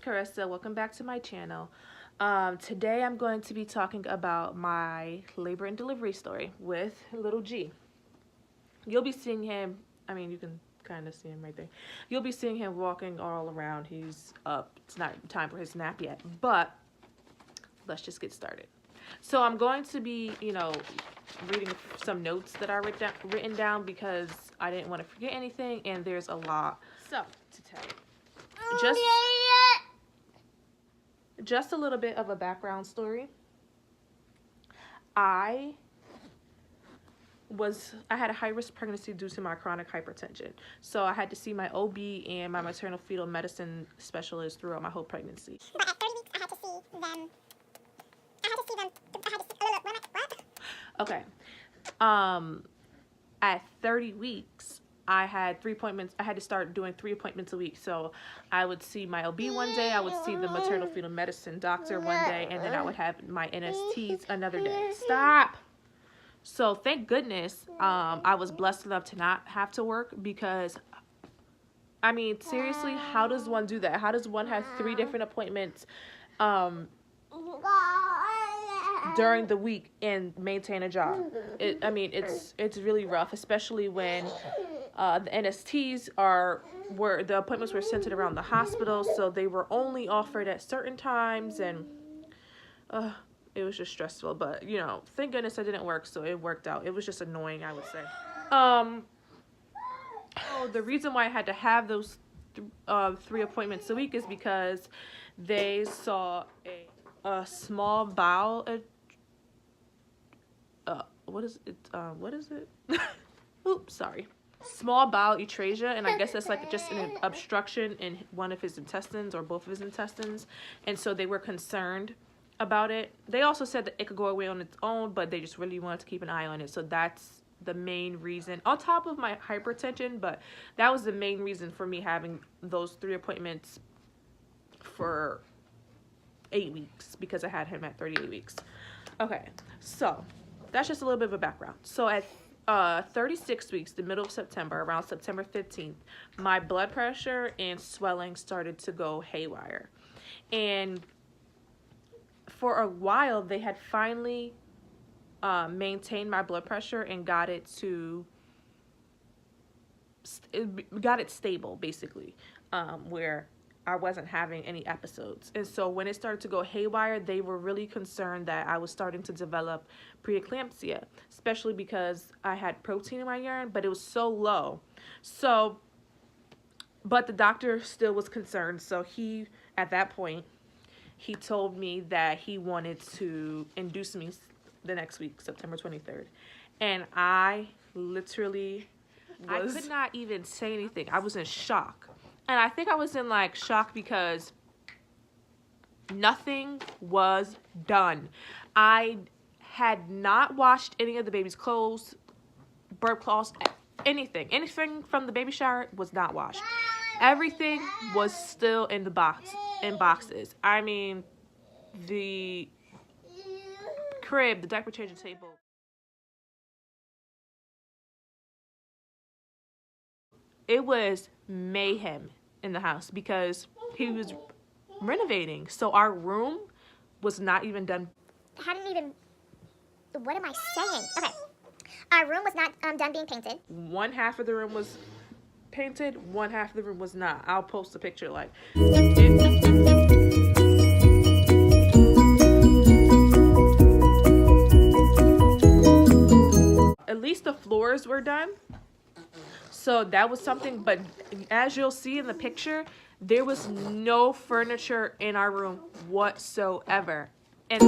Carissa. Welcome back to my channel. Today I'm going to be talking about my labor and delivery story with little G. You'll be seeing him, you can kind of see him right there. You'll be seeing him walking all around. He's up. It's not time for his nap yet, but let's just get started. So I'm going to be, reading some notes that I written down because I didn't want to forget anything, and there's a lot to tell you. Just a little bit of a background story. I had a high-risk pregnancy due to my chronic hypertension. So I had to see my OB and my maternal fetal medicine specialist throughout my whole pregnancy. But at 30 weeks, I had to see them. Okay. At 30 weeks, I had 3 appointments. I had to start doing 3 appointments a week. So I would see my OB one day, I would see the maternal fetal medicine doctor one day, and then I would have my NSTs another day. Stop! So thank goodness I was blessed enough to not have to work, because seriously, how does one do that? How does one have 3 different appointments during the week and maintain a job? It's really rough, especially when the NSTs were the appointments were centered around the hospital, so they were only offered at certain times, and it was just stressful. But thank goodness I didn't work, so it worked out. It was just annoying, I would say. The reason why I had to have those 3 appointments a week is because they saw a small bowel. What is it? Oops, sorry. Small bowel atresia, and I guess that's like just an obstruction in one of his intestines or both of his intestines, and so they were concerned about it. They also said that it could go away on its own, but they just really wanted to keep an eye on it. So that's the main reason, on top of my hypertension, but that was the main reason for me having those 3 appointments for 8 weeks, because I had him at 38 weeks. Okay, so that's just a little bit of a background. So at 36 weeks, the middle of September, around September 15th, my blood pressure and swelling started to go haywire. And for a while, they had finally maintained my blood pressure and got it stable, basically, where I wasn't having any episodes. And so when it started to go haywire, they were really concerned that I was starting to develop preeclampsia, especially because I had protein in my urine, but it was so low. But the doctor still was concerned. So at that point, he told me that he wanted to induce me the next week, September 23rd. And I literally I could not even say anything. I was in shock. And I think I was in shock because nothing was done. I had not washed any of the baby's clothes, burp cloths, anything. Anything from the baby shower was not washed. Everything was still in boxes. The crib, the diaper changing table. It was mayhem in the house because he was renovating. So our room was not even done. What am I saying? Okay. Our room was not done being painted. One half of the room was painted, one half of the room was not. I'll post a picture at least the floors were done. So that was something, but as you'll see in the picture, there was no furniture in our room whatsoever. And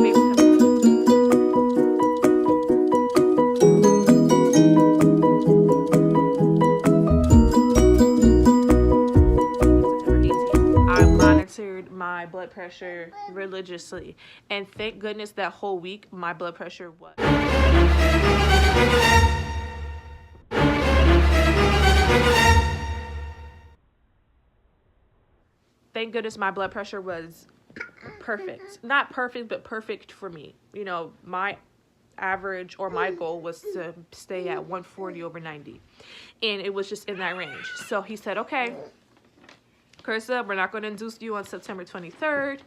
I monitored my blood pressure religiously, and thank goodness that whole week my blood pressure was perfect. Not perfect, but perfect for me. My average, or my goal, was to stay at 140/90. And it was just in that range. So he said, okay, Carissa, we're not going to induce you on September 23rd.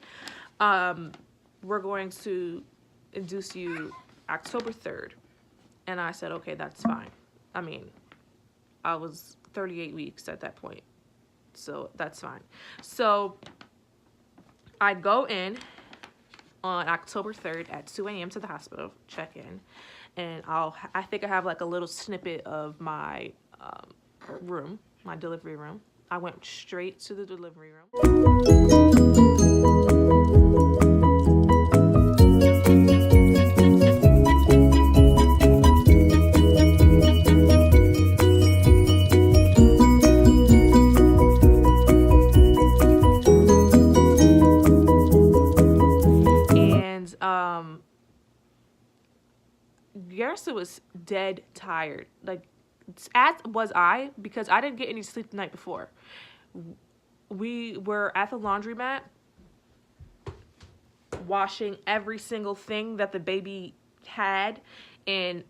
We're going to induce you October 3rd. And I said, okay, that's fine. I mean, I was 38 weeks at that point. So that's fine. So I go in on October 3rd at 2 a.m. to the hospital, check in. And I think I have like a little snippet of my room, my delivery room. I went straight to the delivery room. Garrison was dead tired, like, as was I, because I didn't get any sleep the night before. We were at the laundromat washing every single thing that the baby had, and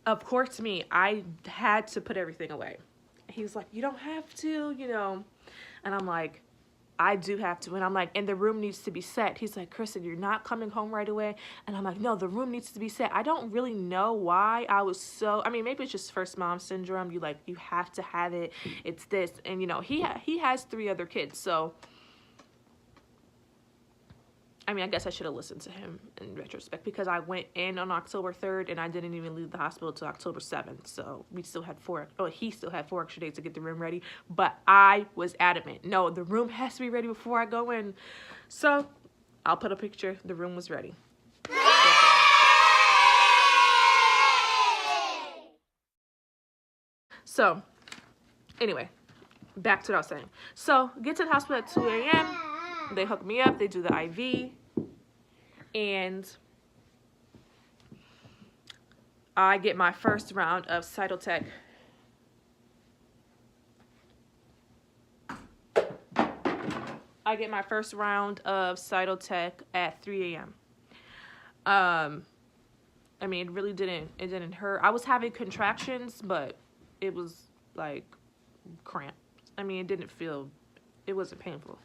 of course I had to put everything away. He was like, you don't have to, you know, and I'm like, I do have to. And I'm like, and the room needs to be set. He's like, Kristen, you're not coming home right away. And I'm like, no, the room needs to be set. I don't really know why I was so, I mean, maybe it's just first mom syndrome. You have to have it. It's this. And, you know, he has 3 other kids. So, I mean, I guess I should have listened to him in retrospect, because I went in on October 3rd and I didn't even leave the hospital till October 7th. So he still had 4 extra days to get the room ready. But I was adamant. No, the room has to be ready before I go in. So I'll put a picture. The room was ready. So anyway, back to what I was saying. So get to the hospital at 2 a.m. They hook me up. They do the IV. And I get my first round of Cytotec. I get my first round of Cytotec at 3 a.m. I mean, it really didn't hurt. I was having contractions, but it was like cramp. I mean, it wasn't painful.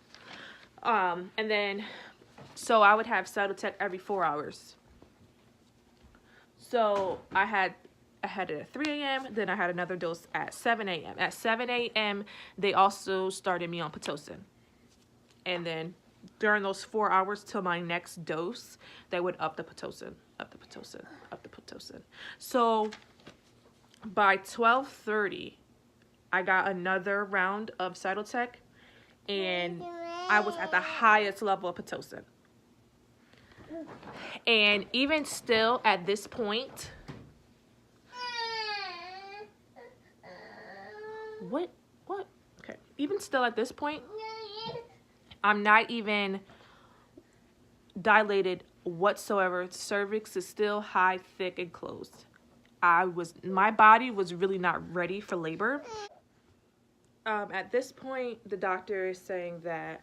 And then, so I would have Cytotec every 4 hours. So I had it at 3 a.m. Then I had another dose at 7 a.m. At 7 a.m. they also started me on Pitocin. And then during those 4 hours till my next dose, they would up the Pitocin, up the Pitocin, up the Pitocin. So by 12:30, I got another round of Cytotec, and I was at the highest level of Pitocin. And even still at this point, what? Okay. Even still at this point, I'm not even dilated whatsoever. Cervix is still high, thick, and closed. My body was really not ready for labor. At this point, the doctor is saying that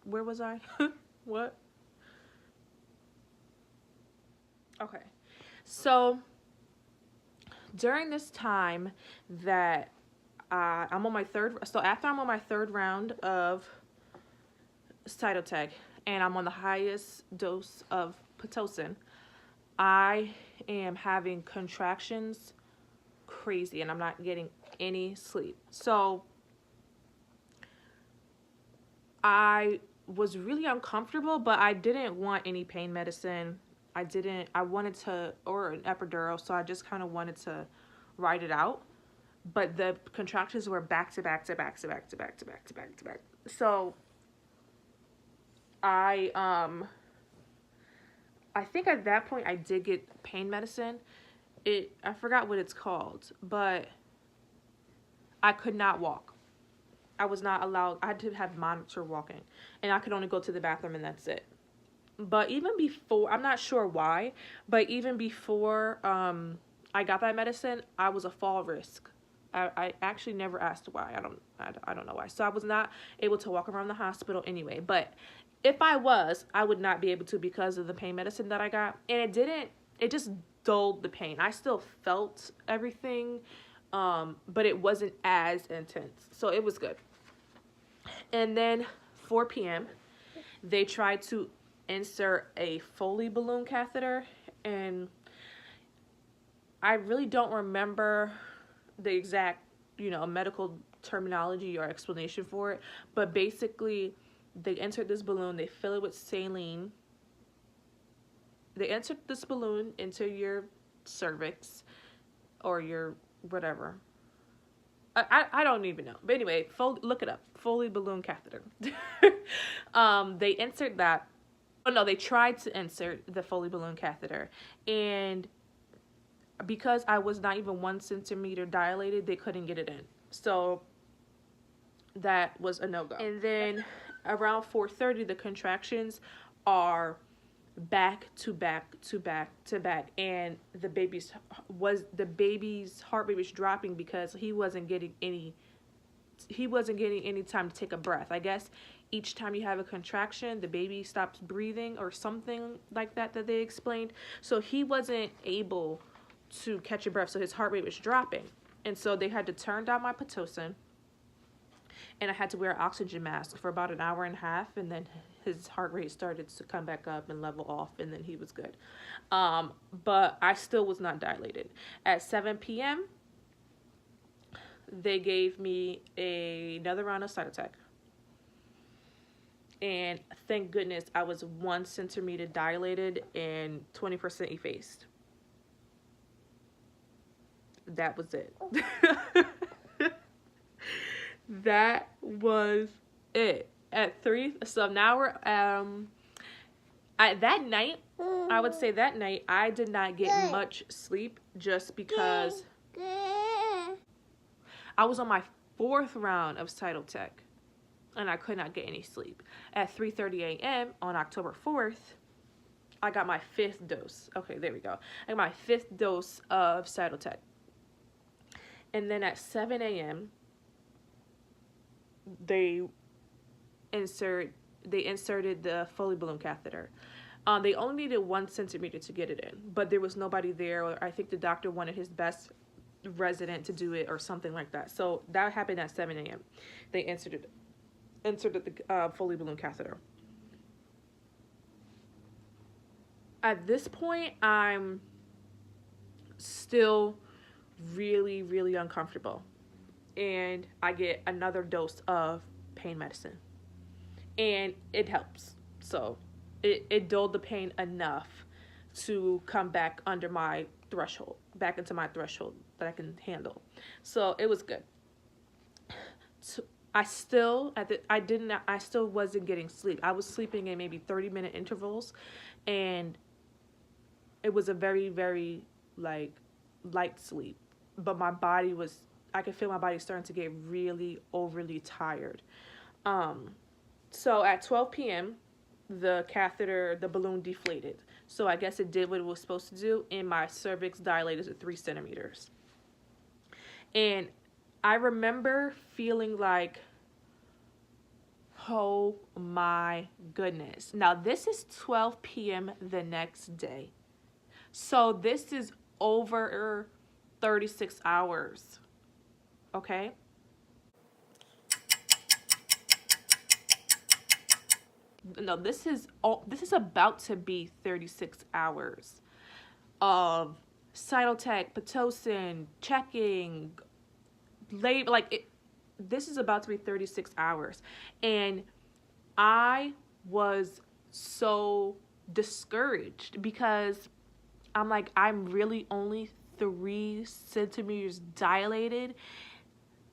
where was I? What? Okay. So during this time that I'm on my after I'm on my 3rd round of Cytotec and I'm on the highest dose of Pitocin, I am having contractions crazy and I'm not getting any sleep. So I was really uncomfortable, but I didn't want any pain medicine. I wanted to, or an epidural, so I just kind of wanted to ride it out. But the contractions were back to back to back to back to back to back to back to back. So I think at that point I did get pain medicine. I forgot what it's called, but I could not walk. I was not allowed. I had to have monitor walking, and I could only go to the bathroom, and that's it. But even before, I'm not sure why, but even before I got that medicine, I was a fall risk. I actually never asked why. I don't know why. So I was not able to walk around the hospital anyway. But if I was, I would not be able to because of the pain medicine that I got. And it just dulled the pain. I still felt everything, but it wasn't as intense. So it was good. And then 4 p.m., they tried to insert a Foley balloon catheter, and I really don't remember the exact, medical terminology or explanation for it, but basically they insert this balloon, they fill it with saline. They insert this balloon into your cervix or your whatever. I don't even know. But anyway, look it up. Foley balloon catheter. They insert that. Oh no, they tried to insert the Foley balloon catheter, and because I was not even 1 centimeter dilated, they couldn't get it in. So that was a no-go. And then around 4:30, the contractions are back to back to back to back, and the baby's heart rate was dropping because he wasn't getting any time to take a breath. I guess each time you have a contraction, the baby stops breathing or something like that they explained. So he wasn't able to catch a breath, so his heart rate was dropping. And so they had to turn down my Pitocin, and I had to wear an oxygen mask for about an hour and a half, and then his heart rate started to come back up and level off, and then he was good. But I still was not dilated. At 7 p.m., they gave me another round of Cytotec. And thank goodness I was 1 centimeter dilated and 20% effaced. That was it. That was it. At 3, so now we're that night, I would say that night I did not get much sleep just because I was on my 4th round of Cytotec and I could not get any sleep. At 3:30 a.m. on October 4th, I got my 5th dose. Okay, there we go. I got my 5th dose of Cytotec. And then at 7 a.m., they inserted the Foley balloon catheter. They only needed 1 centimeter to get it in, but there was nobody there, or I think the doctor wanted his best resident to do it or something like that. So that happened at 7 a.m. They inserted the Foley balloon catheter. At this point, I'm still really, really uncomfortable, and I get another dose of pain medicine, and it helps. So it dulled the pain enough to come back under my threshold, back into my threshold that I can handle. So it was good. So I still wasn't getting sleep. I was sleeping in maybe 30-minute intervals, and it was a very, very light sleep. But my body I could feel my body starting to get really overly tired. So at 12 p.m., the balloon deflated. So I guess it did what it was supposed to do, and my cervix dilated to 3 centimeters. And I remember feeling like, oh my goodness. Now this is 12 p.m. the next day. So this is over 36 hours. Okay? No, this is about to be 36 hours of Cytotec, Pitocin, checking, this is about to be 36 hours. And I was so discouraged because I'm like, I'm really only 3 centimeters dilated.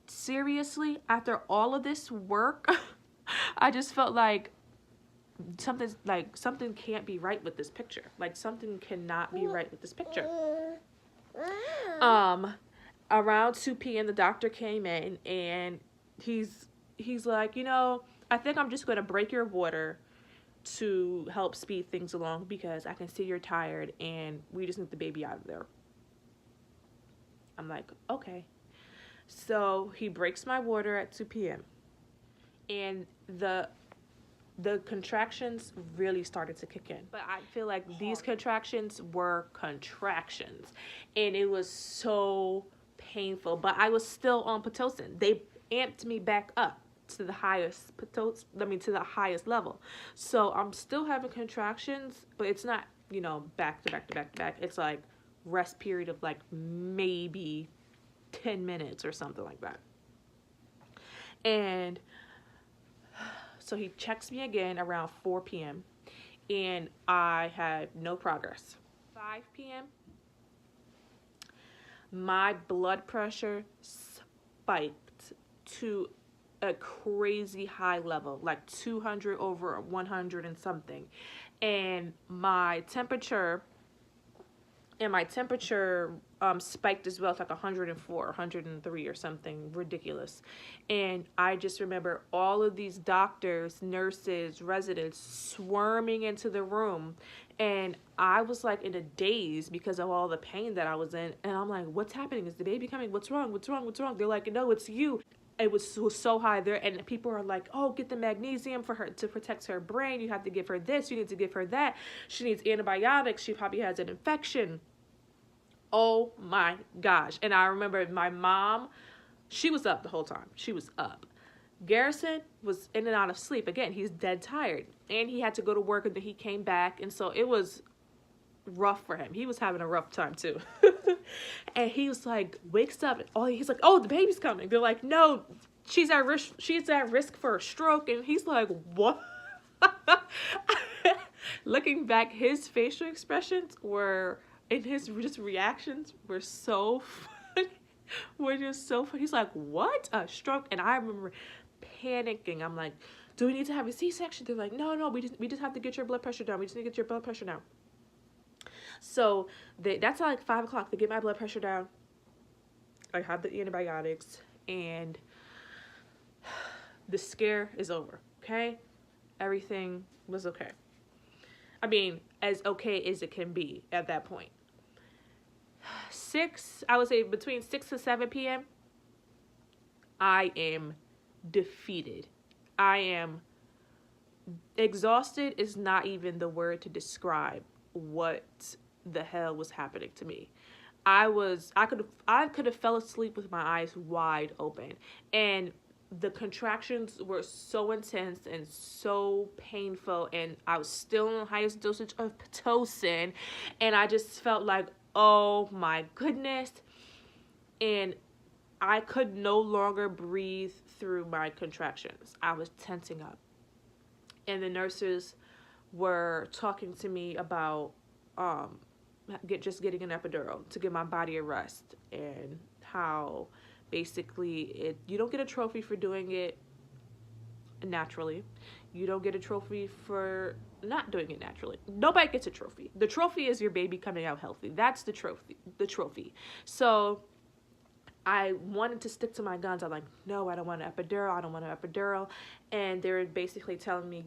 Seriously, after all of this work, I just felt like something can't be right with this picture. Like something cannot be right with this picture. Around 2 p.m. the doctor came in, and he's like, I think I'm just going to break your water to help speed things along because I can see you're tired and we just need the baby out of there. I'm like, okay. So he breaks my water at 2 p.m. and the the contractions really started to kick in. But I feel like these contractions were contractions, and it was so painful. But I was still on Pitocin. They amped me back up to the highest to the highest level. So I'm still having contractions, but it's not, back to back to back to back. It's like rest period of like maybe 10 minutes or something like that. And so he checks me again around 4 p.m. and I had no progress. 5 p.m. my blood pressure spiked to a crazy high level, like 200 over 100 and something. And my temperature spiked as well. It's like 104, 103 or something ridiculous. And I just remember all of these doctors, nurses, residents swarming into the room. And I was like in a daze because of all the pain that I was in. And I'm like, what's happening? Is the baby coming? What's wrong? What's wrong? What's wrong? They're like, no, it's you. It was so high there, and people are like, oh, get the magnesium for her to protect her brain. You have to give her this. You need to give her that. She needs antibiotics. She probably has an infection. Oh my gosh. And I remember my mom, she was up the whole time. She was up. Garrison was in and out of sleep. Again, he's dead tired, and he had to go to work, and then he came back, and so it was rough for him. He was having a rough time too. And he was like, wakes up, and he's like, oh, the baby's coming. They're like, no, she's at risk for a stroke. And he's like, what? Looking back, his facial expressions and his just reactions were so funny. Were just so funny. He's like, what? A stroke? And I remember panicking. I'm like, do we need to have a C-section? They're like, no, we just have to get your blood pressure down. We just need to get your blood pressure down. So that's at like 5 o'clock. They get my blood pressure down. I have the antibiotics, and the scare is over. Okay, everything was okay. I mean, as okay as it can be at that point. I would say between 6 to 7 p.m. I am defeated. I am exhausted. Is not even the word to describe what the hell was happening to me. I could have fell asleep with my eyes wide open, and the contractions were so intense and so painful, and I was still on the highest dosage of Pitocin, and I just felt like, oh my goodness, and I could no longer breathe through my contractions. I was tensing up, and the nurses were talking to me about just getting an epidural to give my body a rest, and how basically you don't get a trophy for doing it naturally. You don't get a trophy for not doing it naturally. Nobody gets a trophy. The trophy is your baby coming out healthy. That's the trophy. So I wanted to stick to my guns. I'm like, no, I don't want an epidural. And they were basically telling me,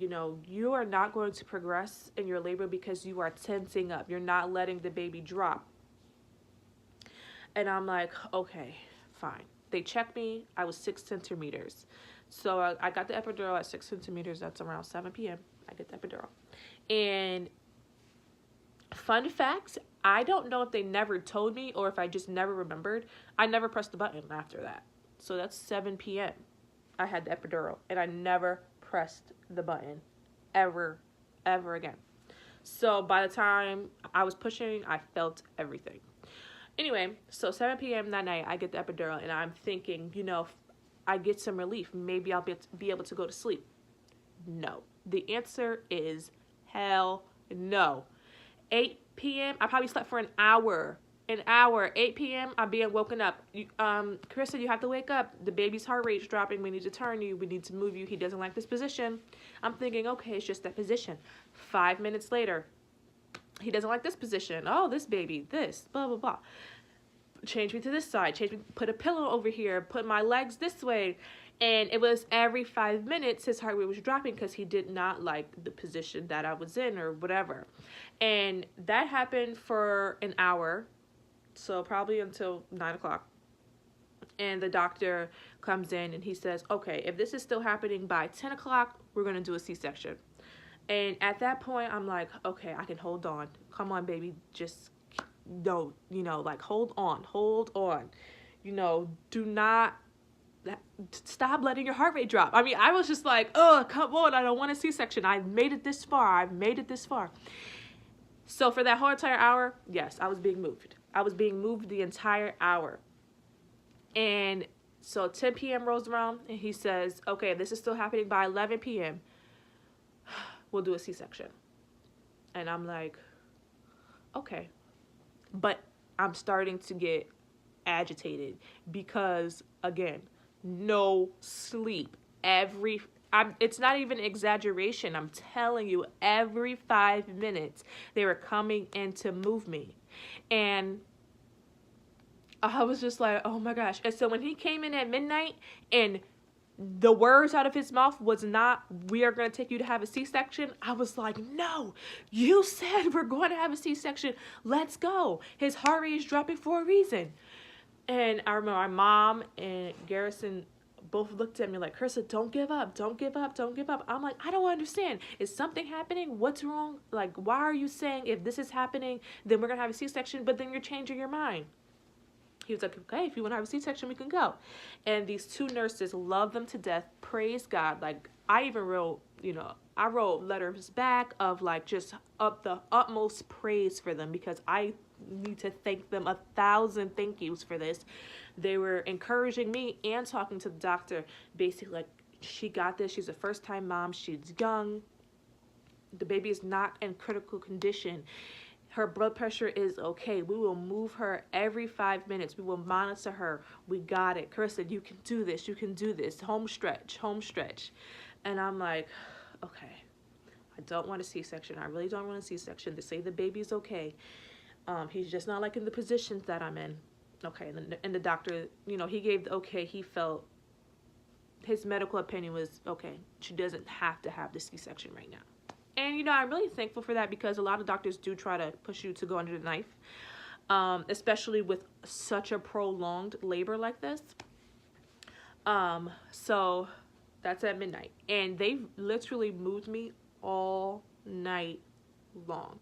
you are not going to progress in your labor because you are tensing up. You're not letting the baby drop. And I'm like, okay, fine. They checked me. I was 6 centimeters. So I got the epidural at 6 centimeters. That's around 7 p.m. I get the epidural. And fun fact, I don't know if they never told me or if I just never remembered. I never pressed the button after that. So that's 7 p.m. I had the epidural, and I never pressed the button ever again. So by the time I was pushing, I felt everything. Anyway, so 7 p.m. that night, I get the epidural, and I'm thinking, if I get some relief, maybe I'll be able to go to sleep. No. The answer is hell no. 8 p.m., I probably slept for an hour. 8 p.m., I'm being woken up. Carissa, you have to wake up. The baby's heart rate's dropping. We need to turn you. We need to move you. He doesn't like this position. I'm thinking, okay, it's just that position. 5 minutes later, he doesn't like this position. Oh, this baby, this, blah, blah, blah. Change me to this side. Put a pillow over here. Put my legs this way. And it was every 5 minutes his heart rate was dropping because he did not like the position that I was in or whatever. And that happened for an hour, so probably until 9 o'clock. And the doctor comes in and he says, okay, if this is still happening by 10 o'clock, we're going to do a C-section. And at that point, I'm like, okay, I can hold on. Come on, baby. Just, no, you know, like, hold on. Hold on. You know, do not, stop letting your heart rate drop. I mean, I was just like, oh, come on. I don't want a C-section. I've made it this far. I've made it this far. So for that whole entire hour, yes, I was being moved. I was being moved the entire hour. And so 10 p.m. rolls around, and he says, okay, this is still happening by 11 p.m. We'll do a C-section. And I'm like, okay. But I'm starting to get agitated because, again, no sleep. It's not even exaggeration. I'm telling you, every 5 minutes, they were coming in to move me. And I was just like, oh my gosh. And so when he came in at midnight and the words out of his mouth was not, we are going to take you to have a C-section. I was like, no, you said we're going to have a C-section. Let's go. His heart rate is dropping for a reason. And I remember my mom and Garrison both looked at me like, Carissa, don't give up. Don't give up. Don't give up. I'm like, I don't understand. Is something happening? What's wrong? Like, why are you saying if this is happening, then we're going to have a C-section, but then you're changing your mind? He was like, okay, if you want to have a C-section, we can go. And these two nurses, love them to death. Praise God. Like, I even wrote, I wrote letters back of like just up the utmost praise for them, because I need to thank them 1,000 thank yous for this. They were encouraging me and talking to the doctor, basically like, she got this. She's a first-time mom. She's young. The baby is not in critical condition. Her blood pressure is okay. We will move her every 5 minutes. We will monitor her. We got it. Carissa, you can do this. You can do this. Home stretch. Home stretch. And I'm like, okay, I don't want a C-section. I really don't want a C-section. They say the baby's okay. He's just not like in the positions that I'm in. Okay, and the doctor, he gave the okay. He felt his medical opinion was okay. She doesn't have to have the C-section right now. And, I'm really thankful for that, because a lot of doctors do try to push you to go under the knife, especially with such a prolonged labor like this. So that's at midnight. And they literally moved me all night long.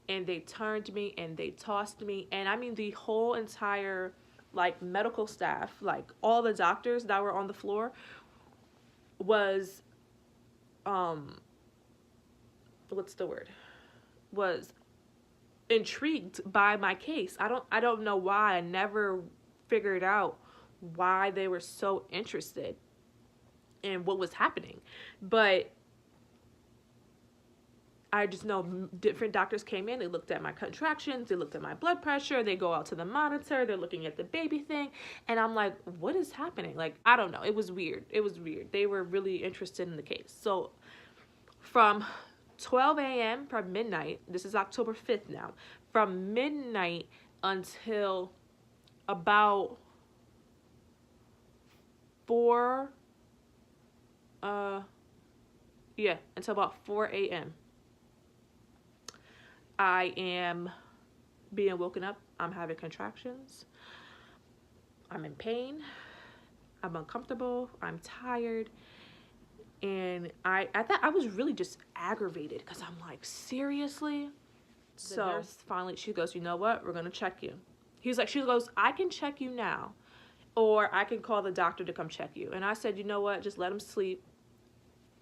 And they turned me and they tossed me. And I mean, the whole entire, like, medical staff, like, all the doctors that were on the floor was, was intrigued by my case. I don't know why. I never figured out why they were so interested in what was happening. But I just know different doctors came in, they looked at my contractions, they looked at my blood pressure, they go out to the monitor, they're looking at the baby thing, and I'm like, what is happening? Like, I don't know. It was weird. It was weird. They were really interested in the case. So from 12 a.m. from midnight, this is October 5th now, from midnight until about 4 a.m. I am being woken up. I'm having contractions. I'm in pain. I'm uncomfortable. I'm tired. And I was really just aggravated, because I'm like, seriously? So the nurse finally, she goes, you know what? We're going to check you. She goes, I can check you now, or I can call the doctor to come check you. And I said, you know what? Just let him sleep,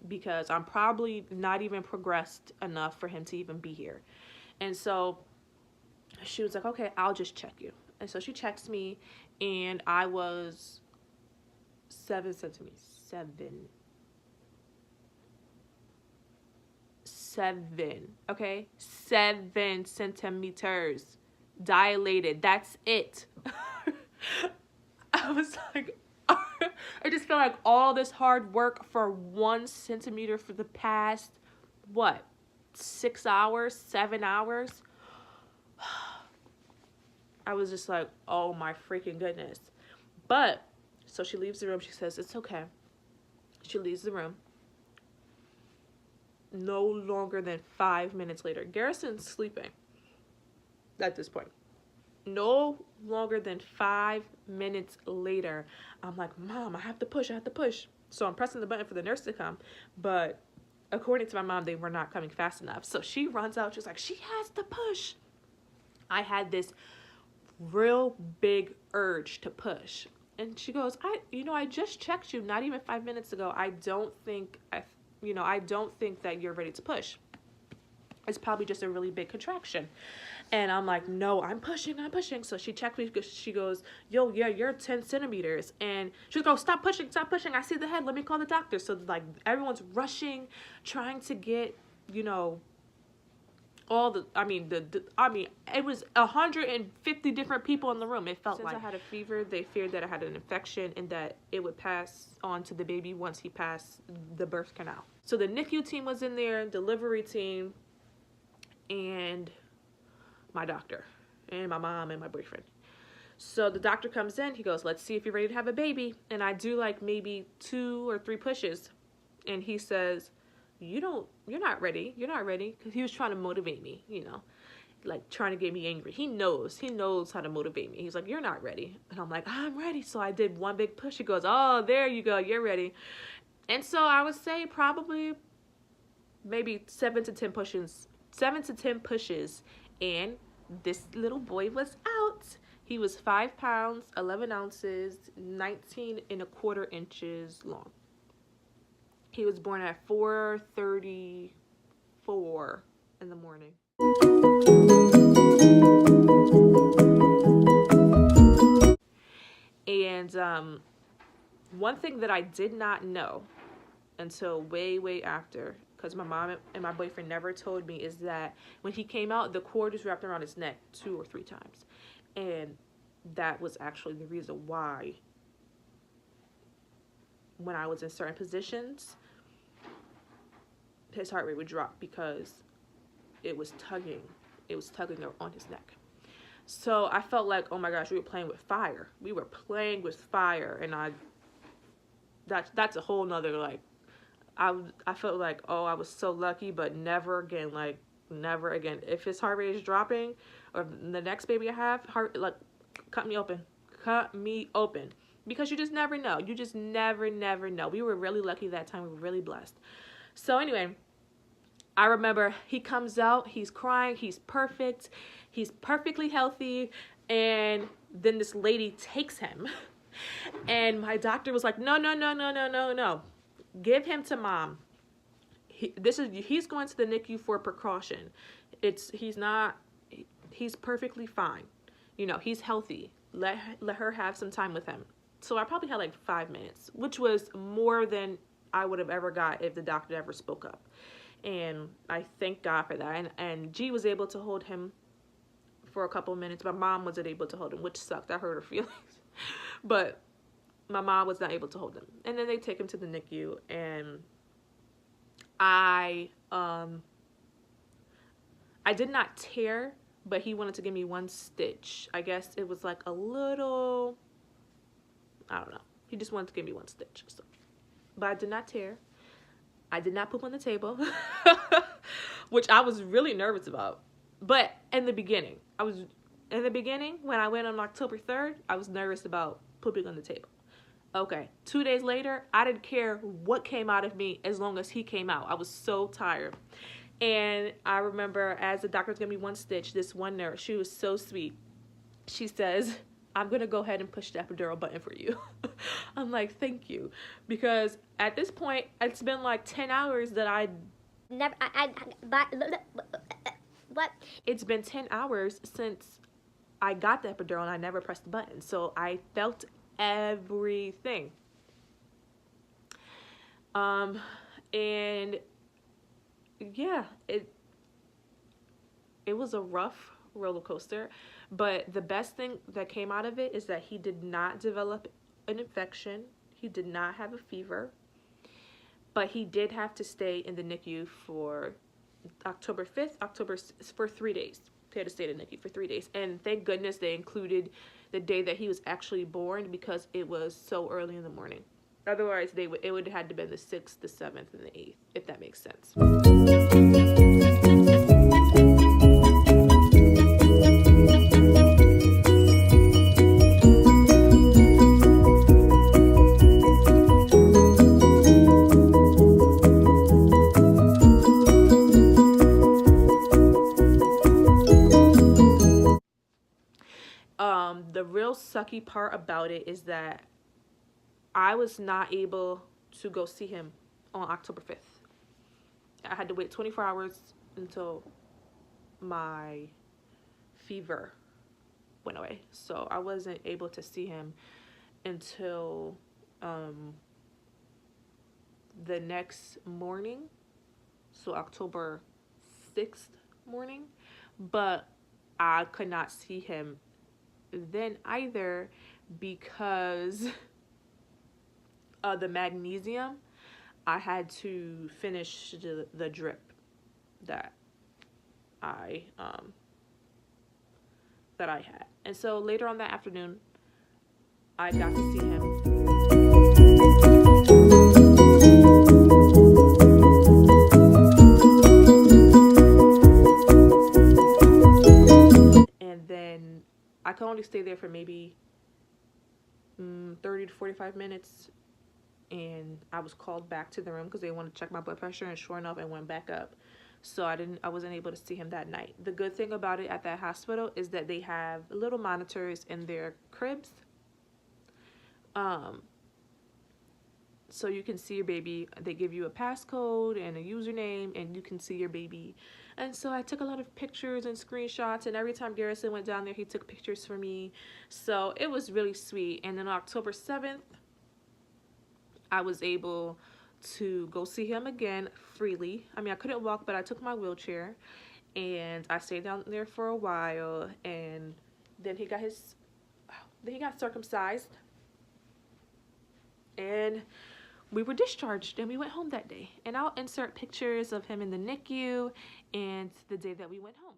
because I'm probably not even progressed enough for him to even be here. And so she was like, okay, I'll just check you. And so she checks me, and I was 7 centimeters. 7 centimeters dilated. That's it. I was like, I just feel like all this hard work for 1 centimeter for the past, 6 hours, 7 hours. I was just like, oh my freaking goodness. But so she leaves the room. She says, it's okay. She leaves the room. No longer than 5 minutes later, Garrison's sleeping at this point. No longer than 5 minutes later, I'm like, Mom, I have to push. So I'm pressing the button for the nurse to come. But according to my mom, they were not coming fast enough. So she runs out. She's like, she has to push. I had this real big urge to push. And she goes, I just checked you not even 5 minutes ago. I don't think that you're ready to push. It's probably just a really big contraction. And I'm like, no, I'm pushing. So she checked me. She goes, yo, yeah, you're 10 centimeters. And she goes, stop pushing. I see the head. Let me call the doctor. So like everyone's rushing, trying to get, it was 150 different people in the room. It felt like. Since I had a fever, they feared that I had an infection and that it would pass on to the baby once he passed the birth canal. So the NICU team was in there, delivery team, and my doctor, and my mom, and my boyfriend. So the doctor comes in. He goes, let's see if you're ready to have a baby. And I do like maybe 2 or 3 pushes. And he says, you're not ready. Because he was trying to motivate me, like trying to get me angry. He knows how to motivate me. He's like, you're not ready. And I'm like, I'm ready. So I did 1 big push. He goes, oh, there you go. You're ready. And so I would say probably maybe 7 to 10 pushes. And this little boy was out. He was 5 pounds, 11 ounces, 19 1/4 inches long. He was born at 4:34 in the morning. And one thing that I did not know until way after, because my mom and my boyfriend never told me, is that when he came out, the cord was wrapped around his neck 2 or 3 times. And that was actually the reason why when I was in certain positions, his heart rate would drop, because it was tugging on his neck. So I felt like, oh my gosh, we were playing with fire. And that's a whole nother, like, I felt like, oh, I was so lucky, but never again. If his heart rate is dropping, or the next baby I have, cut me open, because you just never know. You just never know. We were really lucky that time. We were really blessed. So anyway, I remember he comes out, he's crying, he's perfect, he's perfectly healthy, and then this lady takes him, and my doctor was like, no, give him to mom. He's going to the NICU for precaution. He's perfectly fine. He's healthy. Let her have some time with him. So I probably had like 5 minutes, which was more than I would have ever got if the doctor ever spoke up. And I thank God for that. And G was able to hold him for a couple of minutes. My mom wasn't able to hold him, which sucked. I hurt her feelings. But my mom was not able to hold him. And then they take him to the NICU, and I did not tear, but he wanted to give me 1 stitch. I guess it was like a little, I don't know. He just wanted to give me 1 stitch. So. But I did not tear. I did not poop on the table, which I was really nervous about. But in the beginning, when I went on October 3rd, I was nervous about pooping on the table. Okay, 2 days later, I didn't care what came out of me as long as he came out. I was so tired. And I remember as the doctor was giving me 1 stitch, this one nurse, she was so sweet. She says, I'm going to go ahead and push the epidural button for you. I'm like, thank you. Because at this point, it's been like 10 hours that what? It's been 10 hours since I got the epidural and I never pressed the button. So I felt everything. And yeah, it was a rough roller coaster, but the best thing that came out of it is that he did not develop an infection. He did not have a fever, but he did have to stay in the NICU for October 5th, for 3 days. He had to stay in the NICU for 3 days. And thank goodness they included the day that he was actually born, because it was so early in the morning. Otherwise, it would have had to be the 6th, the 7th, and the 8th, if that makes sense. sucky part about it is that I was not able to go see him on October 5th. I had to wait 24 hours until my fever went away. So I wasn't able to see him until the next morning. So October 6th morning. But I could not see him then either because of the magnesium. I had to finish the drip that I had. And so later on that afternoon, I got to see him. And then I could only stay there for maybe 30 to 45 minutes. And I was called back to the room because they wanted to check my blood pressure, and sure enough, it went back up. So I wasn't able to see him that night. The good thing about it at that hospital is that they have little monitors in their cribs. So you can see your baby. They give you a passcode and a username, and you can see your baby. And so I took a lot of pictures and screenshots, and every time Garrison went down there, he took pictures for me. So it was really sweet. And then on October 7th, I was able to go see him again freely. I mean, I couldn't walk, but I took my wheelchair, and I stayed down there for a while, and then he got circumcised, and we were discharged, and we went home that day. And I'll insert pictures of him in the NICU and the day that we went home.